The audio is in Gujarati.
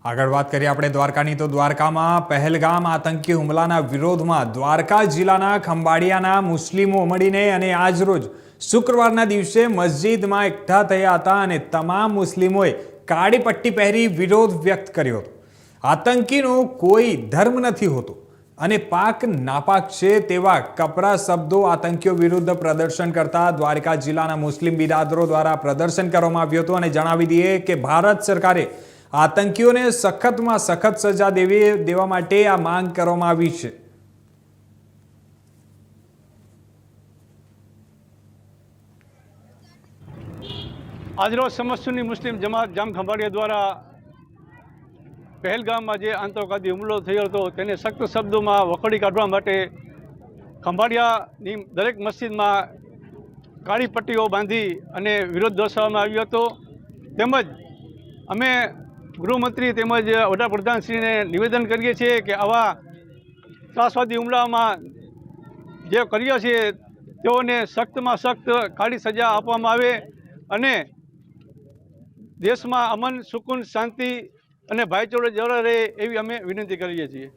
આગળ વાત કરીએ આપણે દ્વારકાની તો દ્વારકામાં પહેલગામ આતંકી હુમલાના વિરોધમાં દ્વારકા જિલ્લાના ખંભાળિયાના મુસ્લિમો મળીને અને આજરોજ શુક્રવારના દિવસે મસ્જિદમાં એકઠા થયા હતા અને તમામ મુસ્લિમોએ કાળી પટ્ટી પહેરી વિરોધ વ્યક્ત કર્યો હતો। આતંકીનો કોઈ ધર્મ નથી હોતો અને પાક નાપાક છે તેવા કપરા શબ્દો આતંકીઓ વિરુદ્ધ પ્રદર્શન કરતા દ્વારકા જિલ્લાના મુસ્લિમ બિરાદરો દ્વારા પ્રદર્શન કરવામાં આવ્યું હતું અને જણાવી દઈએ કે ભારત સરકારે આતંકીઓને સખતમાં સખત સજા દેવા માટે આ માંગ કરવામાં આવી છે। આજરોજ સમસ્ત સુન્ની મુસ્લિમ જમાત જામ ખંભાળિયા દ્વારા પહેલગામમાં જે આતંકવાદી હુમલો થયો હતો તેને સખ્ત શબ્દોમાં વખોડી કાઢવા માટે ખંભાળિયાની દરેક મસ્જિદમાં કાળી પટ્ટીઓ બાંધી અને વિરોધ દર્શાવવામાં આવ્યો હતો। તેમજ અમે ગૃહમંત્રી તેમજ વડાપ્રધાનશ્રીને નિવેદન કરીએ છીએ કે આવા ત્રાસવાદી હુમલામાં જે કર્યો છે તેઓને સખ્તમાં સખ્ત કાળી સજા આપવામાં આવે અને દેશમાં અમન સુકૂન શાંતિ અને ભાઈચારો જળવાઈ રહે એવી અમે વિનંતી કરીએ છીએ।